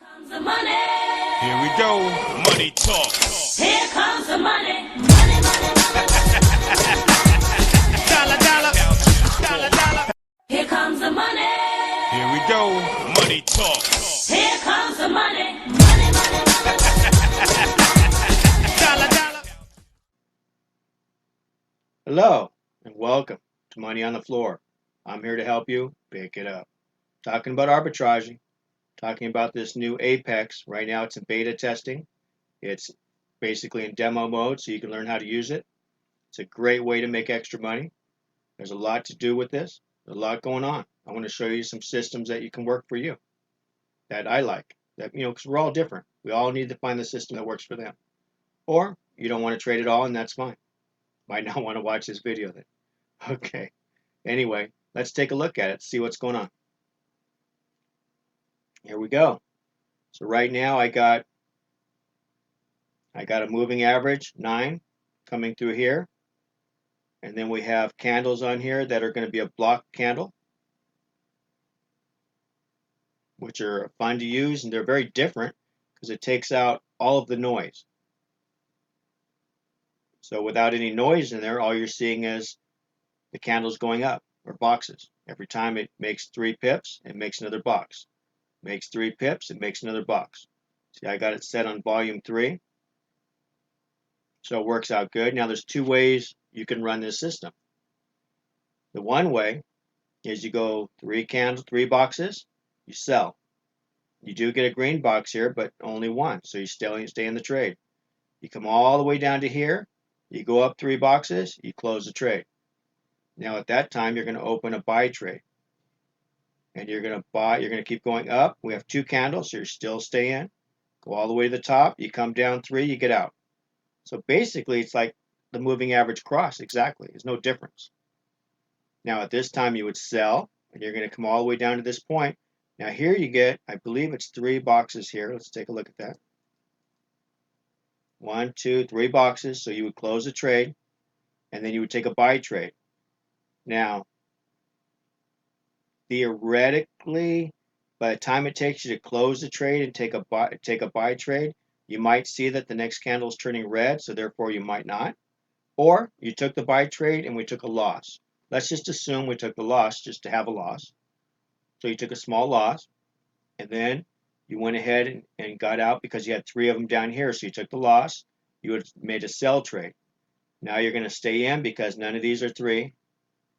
Comes the money. Here we go. Money talk. Here comes the money. Money, money, money. Dollar, dollar. Dollar, dollar. Here comes the money. Here we go. Money talk. Here comes the money. Money, money, money. Dollar, dollar. Hello and welcome to Money on the Floor. I'm here to help you pick it up. Talking about arbitraging, talking about this new Apex. Right now it's in beta testing. It's basically in demo mode so you can learn how to use it. It's a great way to make extra money. There's a lot to do with this. There's a lot going on. I want to show you some systems that you can work for you that I like. Because we're all different. We all need to find the system that works for them. Or you don't want to trade at all and that's fine. Might not want to watch this video then. Okay. Anyway, let's take a look at it, see what's going on. Here we go. So right now I got a moving average 9 coming through here. And then we have candles on here that are going to be a block candle, which are fun to use, and they're very different because it takes out all of the noise. So without any noise in there, all you're seeing is the candles going up, or boxes. Every time it makes 3 pips, it makes another box. Makes 3 pips, it makes another box. See, I got it set on volume 3. So it works out good. Now there's 2 ways you can run this system. The one way is you go 3 boxes, you sell. You do get a green box here, but only one, so you stay in the trade. You come all the way down to here, you go up 3 boxes, you close the trade. Now at that time, you're going to open a buy trade. And you're going to keep going up. We have 2 candles, so you're still staying. Go all the way to the top, you come down 3, you get out. So basically, it's like the moving average cross, exactly. There's no difference. Now at this time, you would sell, and you're going to come all the way down to this point. Now here you get, I believe it's 3 boxes here. Let's take a look at that. 1, 2, 3 boxes. So you would close the trade, and then you would take a buy trade. Now, theoretically, by the time it takes you to close the trade and take a buy trade, you might see that the next candle is turning red, so therefore you might not. Or you took the buy trade and we took a loss. Let's just assume we took the loss just to have a loss. So you took a small loss, and then you went ahead and got out because you had 3 of them down here. So you took the loss. You would have made a sell trade. Now you're going to stay in because none of these are 3.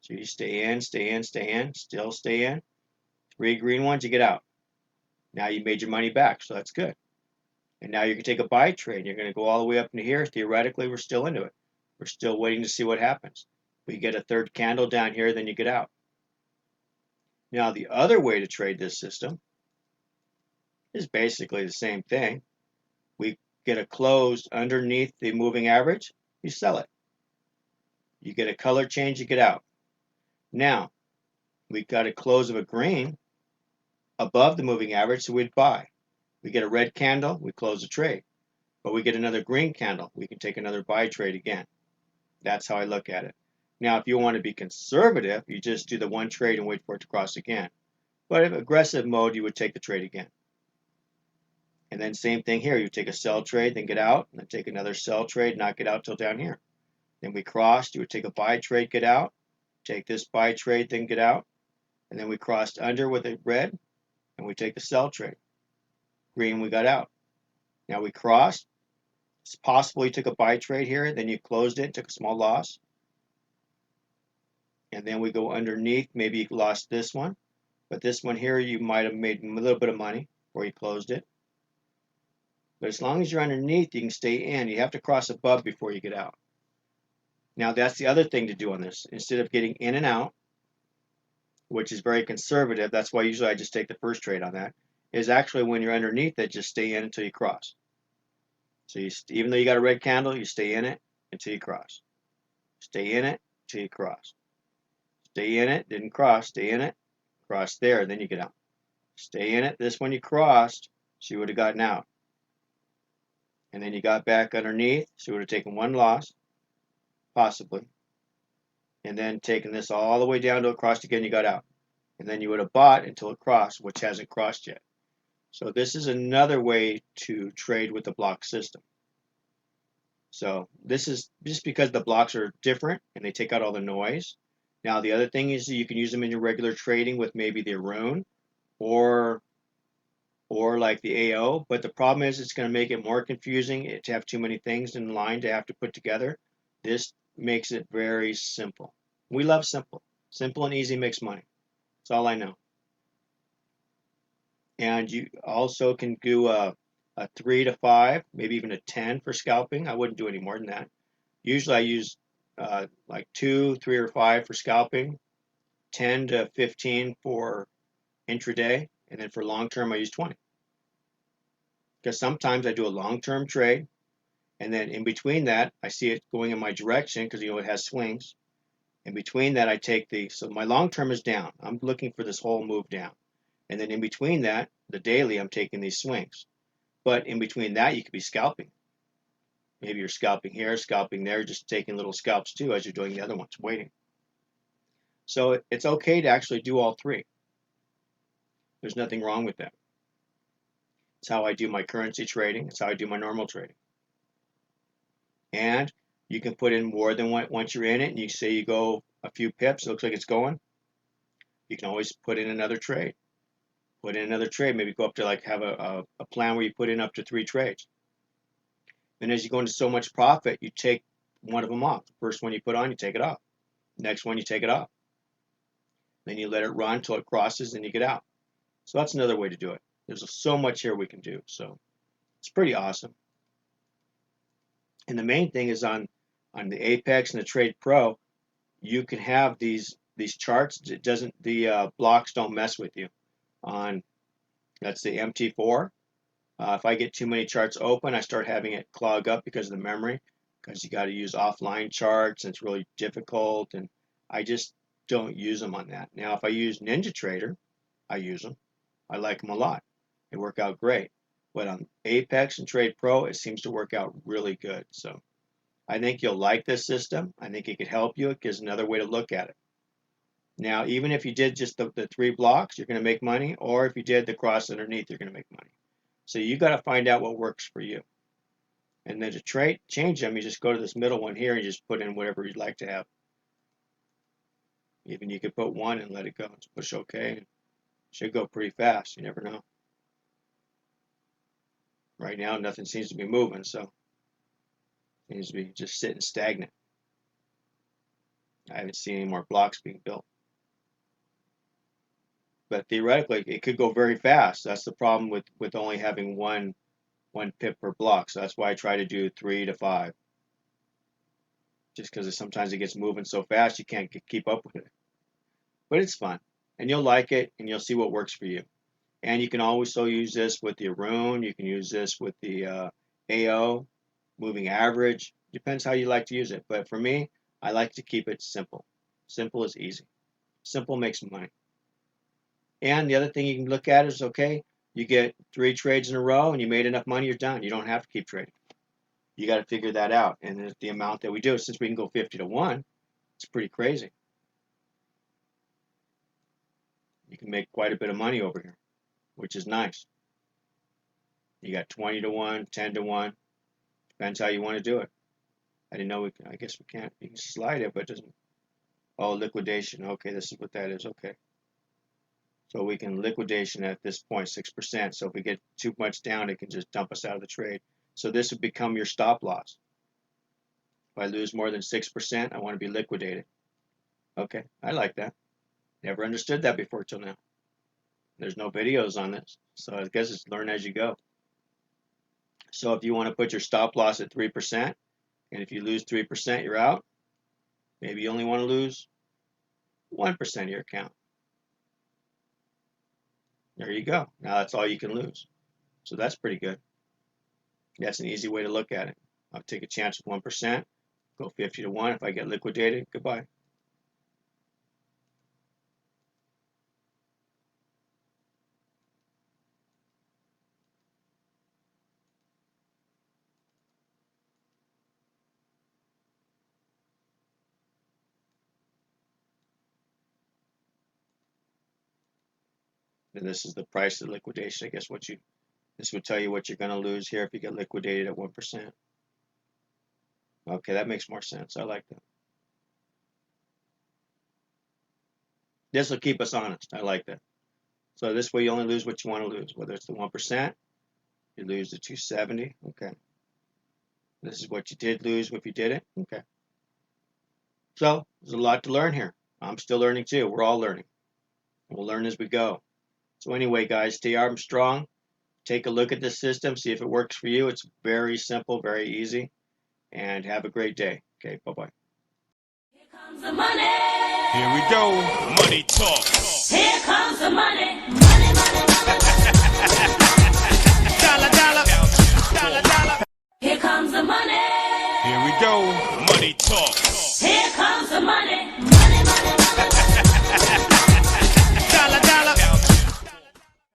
So you stay in, stay in, stay in, still stay in. 3 green ones, you get out. Now you made your money back, so that's good. And now you can take a buy trade. You're going to go all the way up into here. Theoretically, we're still into it. We're still waiting to see what happens. We get a 3rd candle down here, then you get out. Now the other way to trade this system is basically the same thing. We get a close underneath the moving average, you sell it. You get a color change, you get out. Now, we got a close of a green above the moving average, so we'd buy. We get a red candle, we close the trade. But we get another green candle, we can take another buy trade again. That's how I look at it. Now, if you want to be conservative, you just do the 1 trade and wait for it to cross again. But if aggressive mode, you would take the trade again. And then same thing here, you take a sell trade, then get out, and then take another sell trade, not get out till down here. Then we crossed, you would take a buy trade, get out, take this buy trade, then get out, and then we crossed under with a red, and we take the sell trade. Green, we got out. Now we crossed. It's possible you took a buy trade here, then you closed it, took a small loss. And then we go underneath, maybe you lost this one, but this one here you might have made a little bit of money before you closed it. But as long as you're underneath, you can stay in. You have to cross above before you get out. Now that's the other thing to do on this. Instead of getting in and out, which is very conservative, that's why usually I just take the first trade on that, is actually when you're underneath it, just stay in until you cross. So even though you got a red candle, you stay in it until you cross. Stay in it until you cross. Stay in it, didn't cross, stay in it, cross there, then you get out. Stay in it, this one you crossed, so you would have gotten out. And then you got back underneath, so you would have taken 1 loss, possibly. And then taken this all the way down to it crossed again, you got out. And then you would have bought until it crossed, which hasn't crossed yet. So this is another way to trade with the block system. So this is just because the blocks are different and they take out all the noise. Now the other thing is you can use them in your regular trading with maybe the Arun or like the AO, but the problem is it's going to make it more confusing to have too many things in line to have to put together. This makes it very simple. We love simple. Simple and easy makes money. That's all I know. And you also can do a 3 to 5, maybe even a 10 for scalping. I wouldn't do any more than that. Usually I use like 2, 3, or 5 for scalping, 10 to 15 for intraday, and then for long term I use 20. Because sometimes I do a long term trade, and then in between that I see it going in my direction because it has swings. In between that I take so my long term is down. I'm looking for this whole move down. And then in between that, the daily, I'm taking these swings. But in between that, you could be scalping. Maybe you're scalping here, scalping there, just taking little scalps too as you're doing the other ones, waiting. So it's okay to actually do all three. There's nothing wrong with that. It's how I do my currency trading. It's how I do my normal trading. And you can put in more than one once you're in it, and you say you go a few pips, it looks like it's going. You can always put in another trade. Put in another trade. Maybe go up to like have a plan where you put in up to 3 trades. And as you go into so much profit, you take one of them off. The first one you put on, you take it off. Next one, you take it off. Then you let it run until it crosses, and you get out. So that's another way to do it. There's so much here we can do. So it's pretty awesome. And the main thing is on the Apex and the Trade Pro, you can have these charts. It doesn't the blocks don't mess with you. On that's the MT4. If I get too many charts open, I start having it clog up because of the memory, because you got to use offline charts and it's really difficult, and I just don't use them on that. Now, if I use NinjaTrader, I use them. I like them a lot. They work out great. But on Apex and Trade Pro, it seems to work out really good. So I think you'll like this system. I think it could help you. It gives another way to look at it. Now, even if you did just the 3 blocks, you're going to make money, or if you did the cross underneath, you're going to make money. So you got to find out what works for you. And then to change them, you just go to this middle one here and you just put in whatever you'd like to have. Even you could put 1 and let it go. Just push OK. It should go pretty fast. You never know. Right now, nothing seems to be moving, so it seems to be just sitting stagnant. I haven't seen any more blocks being built. But theoretically, it could go very fast. That's the problem with only having one pip per block. So that's why I try to do 3 to 5. Just because sometimes it gets moving so fast you can't keep up with it. But it's fun, and you'll like it, and you'll see what works for you. And you can also use this with the Arun. You can use this with the AO, moving average. Depends how you like to use it. But for me, I like to keep it simple. Simple is easy. Simple makes money. And the other thing you can look at is, okay, you get 3 trades in a row and you made enough money, you're done. You don't have to keep trading. You got to figure that out. And the amount that we do, since we can go 50 to 1, it's pretty crazy. You can make quite a bit of money over here, which is nice. You got 20 to 1, 10 to 1. Depends how you want to do it. I didn't know I guess we can't. You can slide it, but it doesn't. Oh, liquidation. Okay, this is what that is. Okay. So we can liquidation at this point 6%. So if we get too much down, it can just dump us out of the trade. So this would become your stop loss. If I lose more than 6%, I want to be liquidated. Okay, I like that. Never understood that before till now. There's no videos on this, so I guess it's learn as you go. So if you want to put your stop loss at 3%, and if you lose 3%, you're out. Maybe you only want to lose 1% of your account. There you go. Now that's all you can lose. So that's pretty good. That's an easy way to look at it. I'll take a chance with 1%, go 50 to 1. If I get liquidated, goodbye. And this is the price of liquidation. I guess this would tell you what you're going to lose here if you get liquidated at 1%. Okay, that makes more sense. I like that. This will keep us honest. I like that. So this way you only lose what you want to lose, whether it's the 1%, you lose the 270. Okay. This is what you did lose if you did it. Okay. So there's a lot to learn here. I'm still learning too. We're all learning. We'll learn as we go. So anyway, guys, stay Armstrong. Take a look at this system. See if it works for you. It's very simple, very easy. And have a great day. Okay, bye-bye. Here comes the money. Here we go. Money talk. Here comes the money.